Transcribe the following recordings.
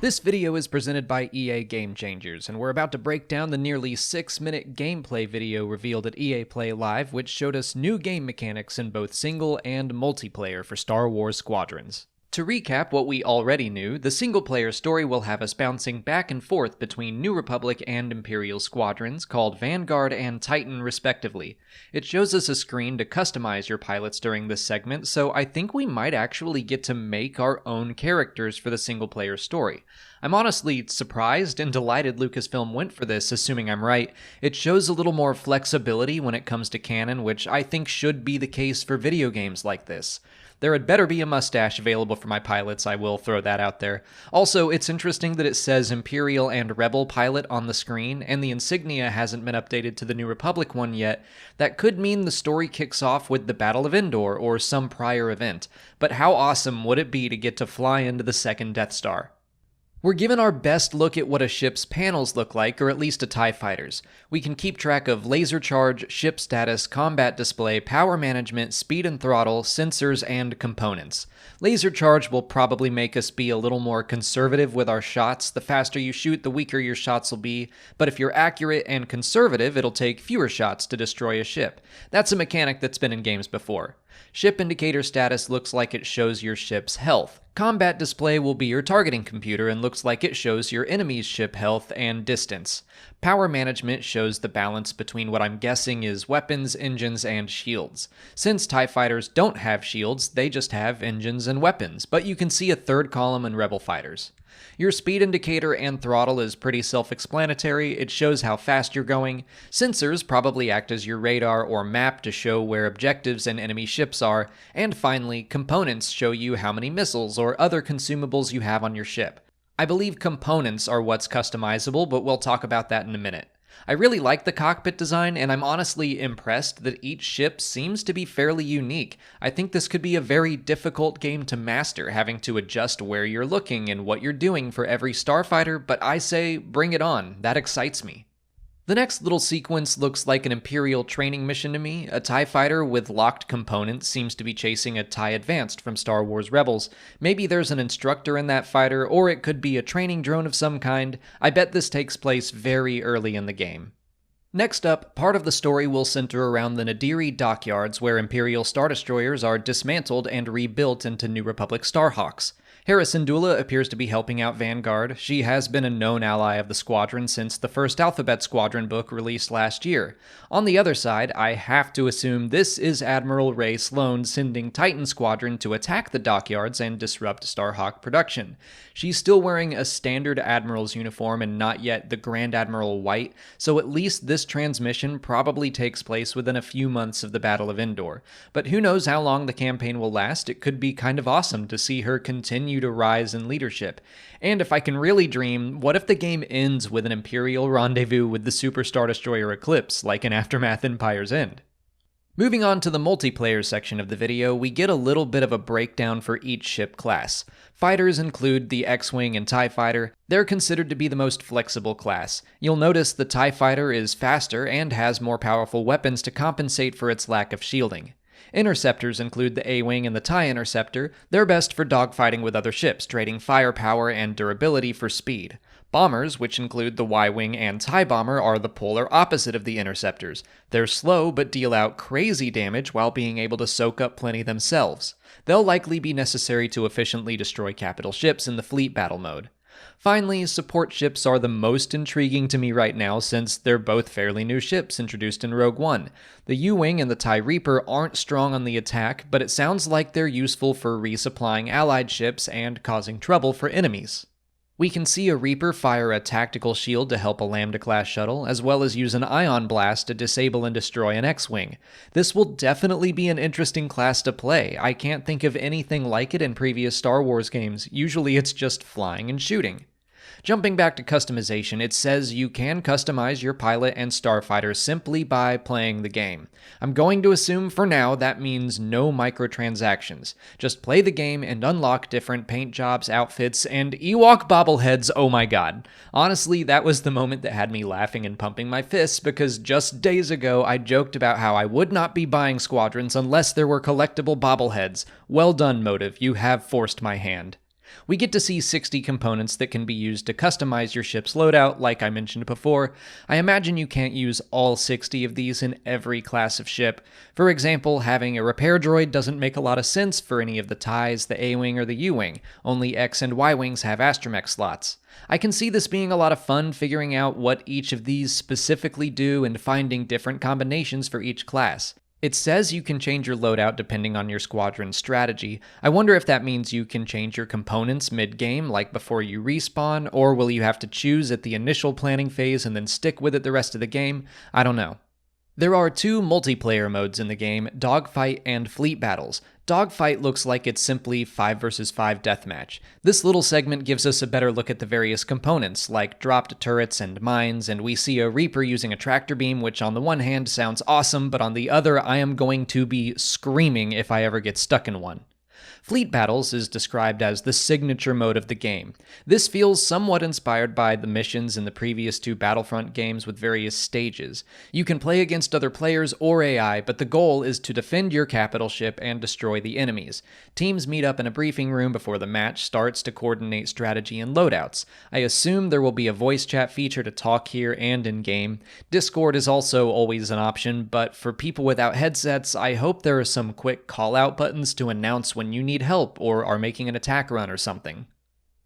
This video is presented by EA Game Changers, and we're about to break down the nearly 6-minute gameplay video revealed at EA Play Live, which showed us new game mechanics in both single and multiplayer for Star Wars Squadrons. To recap what we already knew, the single-player story will have us bouncing back and forth between New Republic and Imperial squadrons, called Vanguard and Titan respectively. It shows us a screen to customize your pilots during this segment, so I think we might actually get to make our own characters for the single-player story. I'm honestly surprised and delighted Lucasfilm went for this, assuming I'm right. It shows a little more flexibility when it comes to canon, which I think should be the case for video games like this. There had better be a mustache available for my pilots, I will throw that out there. Also, it's interesting that it says Imperial and Rebel pilot on the screen, and the insignia hasn't been updated to the New Republic one yet. That could mean the story kicks off with the Battle of Endor or some prior event. But how awesome would it be to get to fly into the second Death Star? We're given our best look at what a ship's panels look like, or at least a TIE fighter's. We can keep track of laser charge, ship status, combat display, power management, speed and throttle, sensors, and components. Laser charge will probably make us be a little more conservative with our shots. The faster you shoot, the weaker your shots will be, but if you're accurate and conservative, it'll take fewer shots to destroy a ship. That's a mechanic that's been in games before. Ship indicator status looks like it shows your ship's health. Combat display will be your targeting computer and looks like it shows your enemy's ship health and distance. Power management shows the balance between what I'm guessing is weapons, engines, and shields. Since TIE fighters don't have shields, they just have engines and weapons, but you can see a third column in Rebel fighters. Your speed indicator and throttle is pretty self-explanatory. It shows how fast you're going. Sensors probably act as your radar or map to show where objectives and enemy ships are. And finally, components show you how many missiles or other consumables you have on your ship. I believe components are what's customizable, but we'll talk about that in a minute. I really like the cockpit design, and I'm honestly impressed that each ship seems to be fairly unique. I think this could be a very difficult game to master, having to adjust where you're looking and what you're doing for every starfighter, but I say, bring it on. That excites me. The next little sequence looks like an Imperial training mission to me. A TIE fighter with locked components seems to be chasing a TIE Advanced from Star Wars Rebels. Maybe there's an instructor in that fighter, or it could be a training drone of some kind. I bet this takes place very early in the game. Next up, part of the story will center around the Nadiri dockyards, where Imperial Star Destroyers are dismantled and rebuilt into New Republic Starhawks. Hera Syndulla appears to be helping out Vanguard. She has been a known ally of the squadron since the first Alphabet Squadron book released last year. On the other side, I have to assume this is Admiral Ray Sloan sending Titan Squadron to attack the dockyards and disrupt Starhawk production. She's still wearing a standard Admiral's uniform and not yet the Grand Admiral White, so at least this transmission probably takes place within a few months of the Battle of Endor. But who knows how long the campaign will last? It could be kind of awesome to see her continue to rise in leadership. And if I can really dream, what if the game ends with an Imperial rendezvous with the Super Star Destroyer Eclipse, like in Aftermath Empire's End? Moving on to the multiplayer section of the video, we get a little bit of a breakdown for each ship class. Fighters include the X-Wing and TIE Fighter. They're considered to be the most flexible class. You'll notice the TIE Fighter is faster and has more powerful weapons to compensate for its lack of shielding. Interceptors include the A-Wing and the TIE Interceptor. They're best for dogfighting with other ships, trading firepower and durability for speed. Bombers, which include the Y-Wing and TIE Bomber, are the polar opposite of the Interceptors. They're slow but deal out crazy damage while being able to soak up plenty themselves. They'll likely be necessary to efficiently destroy capital ships in the fleet battle mode. Finally, support ships are the most intriguing to me right now since they're both fairly new ships introduced in Rogue One. The U-Wing and the TIE Reaper aren't strong on the attack, but it sounds like they're useful for resupplying allied ships and causing trouble for enemies. We can see a Reaper fire a tactical shield to help a Lambda-class shuttle, as well as use an ion blast to disable and destroy an X-Wing. This will definitely be an interesting class to play. I can't think of anything like it in previous Star Wars games. Usually it's just flying and shooting. Jumping back to customization, it says you can customize your pilot and starfighter simply by playing the game. I'm going to assume for now that means no microtransactions. Just play the game and unlock different paint jobs, outfits, and Ewok bobbleheads. Oh my god. Honestly, that was the moment that had me laughing and pumping my fists, because just days ago I joked about how I would not be buying Squadrons unless there were collectible bobbleheads. Well done, Motive, you have forced my hand. We get to see 60 components that can be used to customize your ship's loadout, like I mentioned before. I imagine you can't use all 60 of these in every class of ship. For example, having a repair droid doesn't make a lot of sense for any of the TIEs, the A-Wing, or the U-Wing. Only X and Y-Wings have astromech slots. I can see this being a lot of fun figuring out what each of these specifically do and finding different combinations for each class. It says you can change your loadout depending on your squadron strategy. I wonder if that means you can change your components mid-game, like before you respawn, or will you have to choose at the initial planning phase and then stick with it the rest of the game? I don't know. There are two multiplayer modes in the game, Dogfight and Fleet Battles. Dogfight looks like it's simply 5 vs 5 deathmatch. This little segment gives us a better look at the various components, like dropped turrets and mines, and we see a Reaper using a tractor beam, which on the one hand sounds awesome, but on the other I am going to be screaming if I ever get stuck in one. Fleet Battles is described as the signature mode of the game. This feels somewhat inspired by the missions in the previous two Battlefront games with various stages. You can play against other players or AI, but the goal is to defend your capital ship and destroy the enemies. Teams meet up in a briefing room before the match starts to coordinate strategy and loadouts. I assume there will be a voice chat feature to talk here and in-game. Discord is also always an option, but for people without headsets, I hope there are some quick call-out buttons to announce when you need help or are making an attack run or something.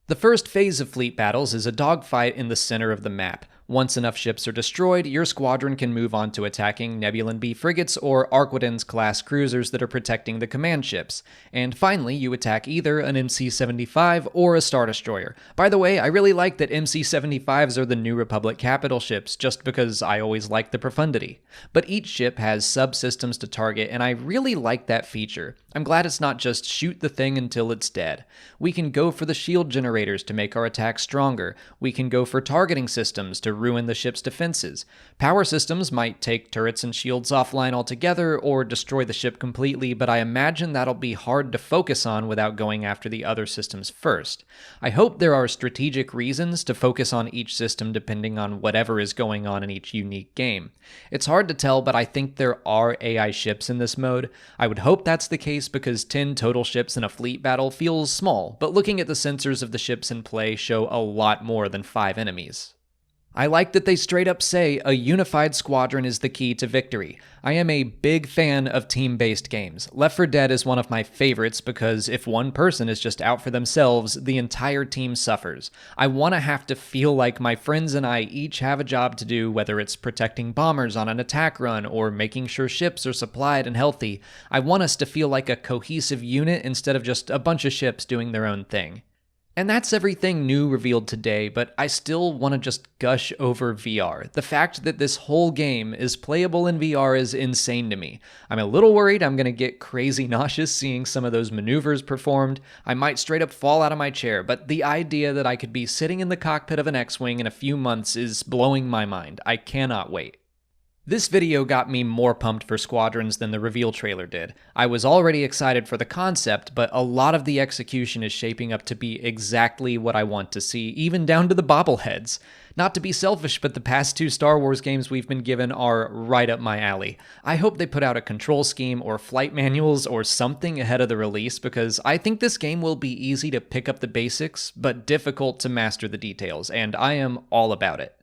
The first phase of Fleet Battles is a dogfight in the center of the map. Once enough ships are destroyed, your squadron can move on to attacking Nebulan B frigates or Arquitens-class cruisers that are protecting the command ships. And finally, you attack either an MC-75 or a Star Destroyer. By the way, I really like that MC-75s are the New Republic capital ships, just because I always like the profundity. But each ship has subsystems to target, and I really like that feature. I'm glad it's not just shoot the thing until it's dead. We can go for the shield generators to make our attacks stronger. We can go for targeting systems to ruin the ship's defenses. Power systems might take turrets and shields offline altogether or destroy the ship completely, but I imagine that'll be hard to focus on without going after the other systems first. I hope there are strategic reasons to focus on each system depending on whatever is going on in each unique game. It's hard to tell, but I think there are AI ships in this mode. I would hope that's the case because 10 total ships in a fleet battle feels small, but looking at the sensors of the ships in play show a lot more than 5 enemies. I like that they straight up say a unified squadron is the key to victory. I am a big fan of team-based games. Left 4 Dead is one of my favorites because if one person is just out for themselves, the entire team suffers. I want to have to feel like my friends and I each have a job to do, whether it's protecting bombers on an attack run or making sure ships are supplied and healthy. I want us to feel like a cohesive unit instead of just a bunch of ships doing their own thing. And that's everything new revealed today, but I still want to just gush over VR. The fact that this whole game is playable in VR is insane to me. I'm a little worried I'm going to get crazy nauseous seeing some of those maneuvers performed. I might straight up fall out of my chair, but the idea that I could be sitting in the cockpit of an X-Wing in a few months is blowing my mind. I cannot wait. This video got me more pumped for Squadrons than the reveal trailer did. I was already excited for the concept, but a lot of the execution is shaping up to be exactly what I want to see, even down to the bobbleheads. Not to be selfish, but the past 2 Star Wars games we've been given are right up my alley. I hope they put out a control scheme or flight manuals or something ahead of the release, because I think this game will be easy to pick up the basics, but difficult to master the details, and I am all about it.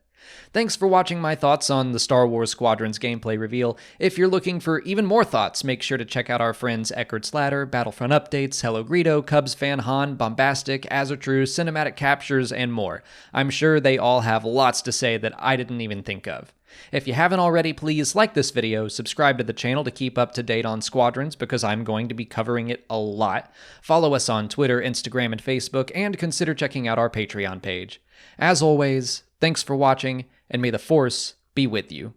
Thanks for watching my thoughts on the Star Wars Squadrons gameplay reveal. If you're looking for even more thoughts, make sure to check out our friends Eckert's Ladder, Battlefront Updates, Hello Greedo, Cubs Fan Han, Bombastic, Azertru, Cinematic Captures, and more. I'm sure they all have lots to say that I didn't even think of. If you haven't already, please like this video, subscribe to the channel to keep up to date on Squadrons because I'm going to be covering it a lot. Follow us on Twitter, Instagram, and Facebook, and consider checking out our Patreon page. As always, thanks for watching, and may the Force be with you.